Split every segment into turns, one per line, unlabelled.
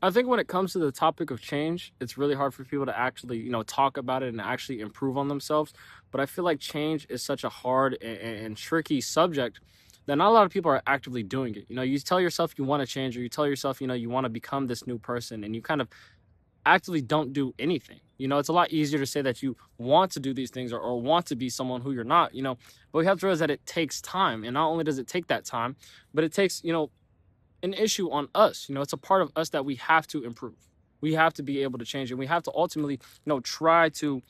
I think when it comes to the topic of change, it's really hard for people to actually, talk about it and actually improve on themselves. But I feel like change is such a hard and tricky subject that not a lot of people are actively doing it. You tell yourself you want to change, or you tell yourself, you want to become this new person, and you kind of actively don't do anything. It's a lot easier to say that you want to do these things, or want to be someone who you're not, but we have to realize that it takes time. And not only does it take that time, but it takes, an issue on us. It's a part of us that we have to improve. We have to be able to change, and we have to ultimately, try to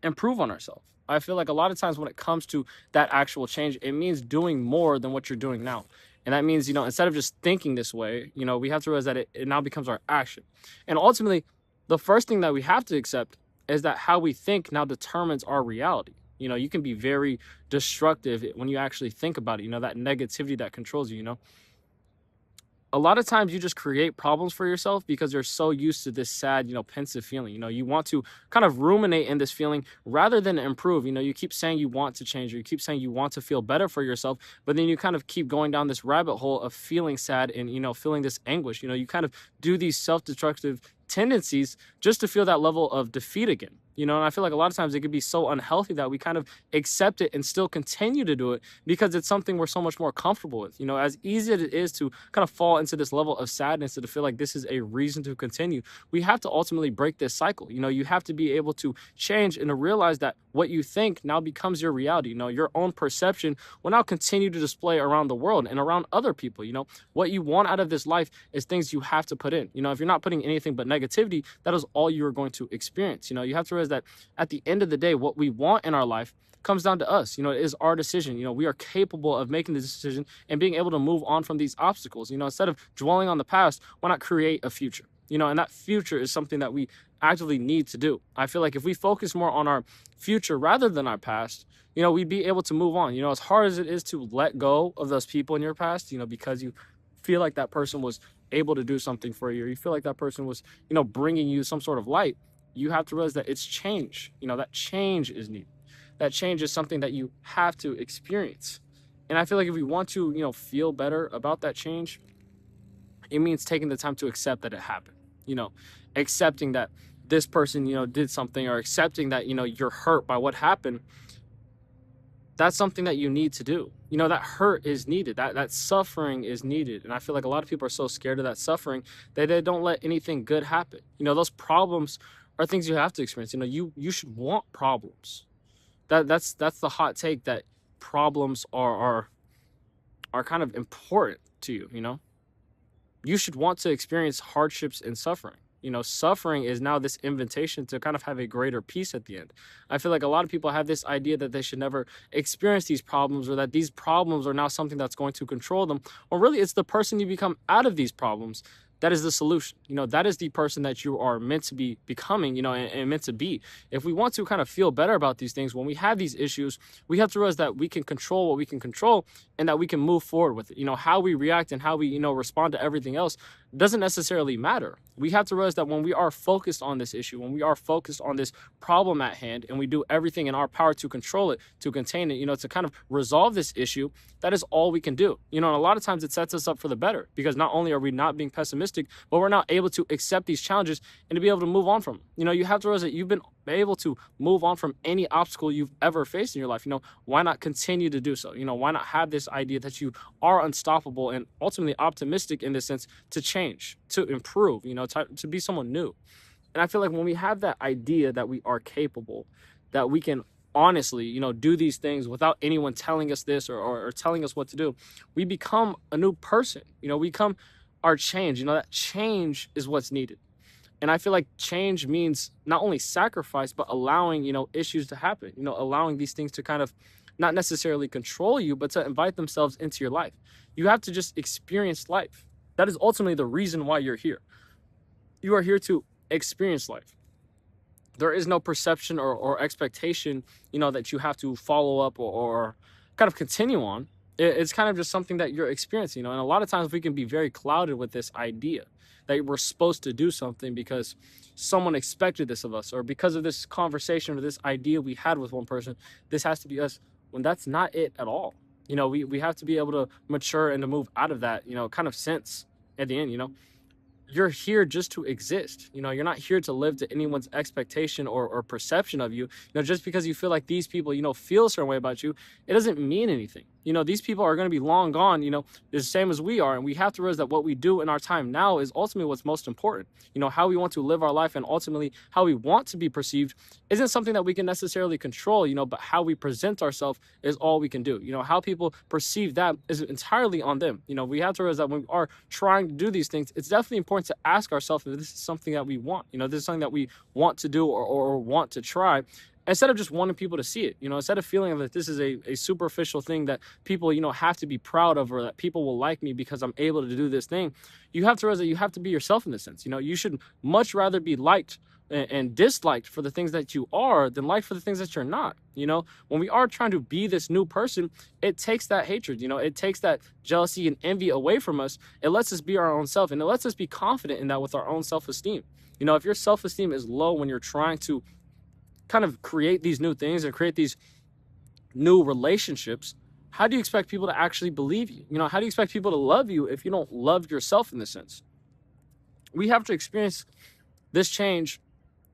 improve on ourselves. I feel like a lot of times when it comes to that actual change, it means doing more than what you're doing now. And that means, instead of just thinking this way, we have to realize that it now becomes our action. And ultimately, the first thing that we have to accept is that how we think now determines our reality. You can be very destructive when you actually think about it, that negativity that controls you, a lot of times you just create problems for yourself because you're so used to this sad, pensive feeling. You want to kind of ruminate in this feeling rather than improve. You keep saying you want to change, or you keep saying you want to feel better for yourself, but then you kind of keep going down this rabbit hole of feeling sad and, feeling this anguish. You kind of do these self-destructive tendencies just to feel that level of defeat again. And I feel like a lot of times it could be so unhealthy that we kind of accept it and still continue to do it because it's something we're so much more comfortable with. As easy as it is to kind of fall into this level of sadness and to feel like this is a reason to continue, we have to ultimately break this cycle. You have to be able to change and to realize that what you think now becomes your reality. Your own perception will now continue to display around the world and around other people. What you want out of this life is things you have to put in. If you're not putting anything but negativity, that is all you are going to experience. You have to realize that at the end of the day, what we want in our life comes down to us. It is our decision. We are capable of making the decision and being able to move on from these obstacles. Instead of dwelling on the past, why not create a future? And that future is something that we actively need to do. I feel like if we focus more on our future rather than our past, we'd be able to move on. As hard as it is to let go of those people in your past, because you feel like that person was able to do something for you, or you feel like that person was, bringing you some sort of light, you have to realize that it's change. That change is needed. That change is something that you have to experience. And I feel like if we want to, feel better about that change, it means taking the time to accept that it happened. Accepting that this person, did something, or accepting that, you're hurt by what happened. That's something that you need to do. That hurt is needed. That suffering is needed. And I feel like a lot of people are so scared of that suffering that they don't let anything good happen. Those problems are things you have to experience. You should want problems. That's the hot take, that problems are kind of important to you. You should want to experience hardships and suffering. Suffering is now this invitation to kind of have a greater peace at the end. I feel like a lot of people have this idea that they should never experience these problems, or that these problems are now something that's going to control them. Or really, it's the person you become out of these problems that is the solution. That is the person that you are meant to be becoming, and meant to be. If we want to kind of feel better about these things, when we have these issues, we have to realize that we can control what we can control, and that we can move forward with it. How we react and how we, respond to everything else doesn't necessarily matter. We have to realize that when we are focused on this issue, when we are focused on this problem at hand, and we do everything in our power to control it, to contain it, to kind of resolve this issue, that is all we can do. And a lot of times it sets us up for the better, because not only are we not being pessimistic, but we're not able to accept these challenges and to be able to move on from them. You have to realize that you've been able to move on from any obstacle you've ever faced in your life. Why not continue to do so? Why not have this idea that you are unstoppable and ultimately optimistic in this sense, to change, to improve, to be someone new. And I feel like when we have that idea that we are capable, that we can honestly, do these things without anyone telling us this, or telling us what to do, we become a new person. We become our change. That change is what's needed. And I feel like change means not only sacrifice, but allowing, issues to happen, allowing these things to kind of not necessarily control you, but to invite themselves into your life. You have to just experience life. That is ultimately the reason why you're here. You are here to experience life. There is no perception or expectation, that you have to follow up, or kind of continue on. It's kind of just something that you're experiencing, and a lot of times we can be very clouded with this idea that we're supposed to do something because someone expected this of us, or because of this conversation or this idea we had with one person, this has to be us, when that's not it at all. We have to be able to mature and to move out of that, kind of sense at the end. you're here just to exist. You're not here to live to anyone's expectation or perception of you. Just because you feel like these people, feel a certain way about you, it doesn't mean anything. These people are going to be long gone, the same as we are. And we have to realize that what we do in our time now is ultimately what's most important. How we want to live our life and ultimately how we want to be perceived isn't something that we can necessarily control, but how we present ourselves is all we can do. How people perceive that is entirely on them. We have to realize that when we are trying to do these things, it's definitely important to ask ourselves if this is something that we want. This is something that we want to do or want to try, instead of just wanting people to see it. Instead of feeling that this is a superficial thing that people, have to be proud of, or that people will like me because I'm able to do this thing. You have to realize that you have to be yourself in this sense. You should much rather be liked and disliked for the things that you are than liked for the things that you're not. When we are trying to be this new person, it takes that hatred, it takes that jealousy and envy away from us. It lets us be our own self, and it lets us be confident in that with our own self-esteem. If your self-esteem is low when you're trying to kind of create these new things and create these new relationships, how do you expect people to actually believe you? How do you expect people to love you if you don't love yourself in this sense? We have to experience this change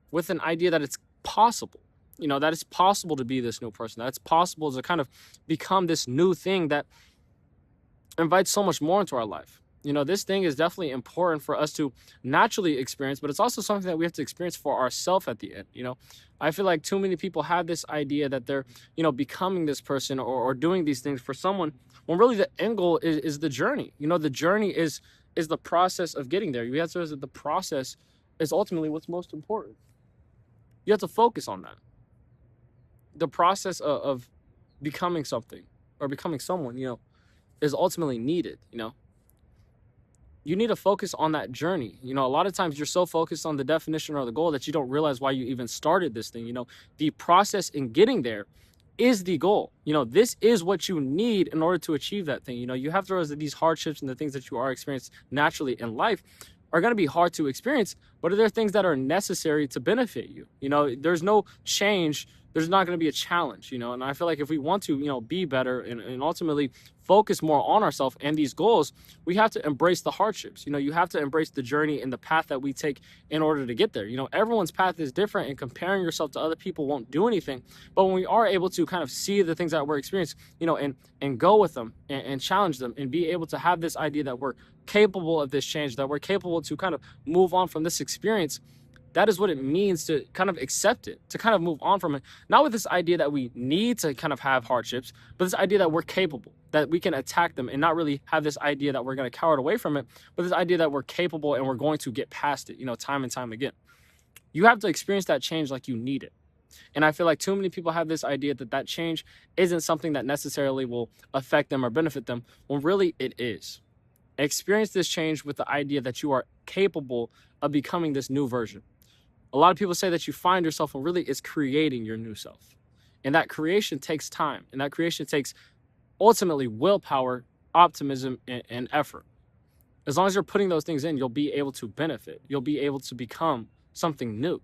with an idea that it's possible, that it's possible to be this new person, that it's possible to kind of become this new thing that invites so much more into our life. This thing is definitely important for us to naturally experience, but it's also something that we have to experience for ourselves at the end. I feel like too many people have this idea that they're, becoming this person or doing these things for someone, when really the end goal is the journey. The journey is the process of getting there. You have to realize that the process is ultimately what's most important. You have to focus on that. The process of becoming something or becoming someone, is ultimately needed. You need to focus on that journey. A lot of times you're so focused on the definition or the goal that you don't realize why you even started this thing. The process in getting there is the goal. This is what you need in order to achieve that thing. You have to realize that these hardships and the things that you are experiencing naturally in life are going to be hard to experience, but they're things that are necessary to benefit you. There's no change, there's not going to be a challenge, and I feel like if we want to, be better and ultimately focus more on ourselves and these goals, we have to embrace the hardships. You have to embrace the journey and the path that we take in order to get there. Everyone's path is different, and comparing yourself to other people won't do anything. But when we are able to kind of see the things that we're experiencing, and go with them and challenge them and be able to have this idea that we're capable of this change, that we're capable to kind of move on from this experience, that is what it means to kind of accept it, to kind of move on from it. Not with this idea that we need to kind of have hardships, but this idea that we're capable, that we can attack them, and not really have this idea that we're going to cower away from it, but this idea that we're capable and we're going to get past it, time and time again. You have to experience that change like you need it. And I feel like too many people have this idea that that change isn't something that necessarily will affect them or benefit them, when really it is. Experience this change with the idea that you are capable of becoming this new version. A lot of people say that you find yourself, when really it's creating your new self. And that creation takes time. And that creation takes ultimately willpower, optimism, and effort. As long as you're putting those things in, you'll be able to benefit. You'll be able to become something new.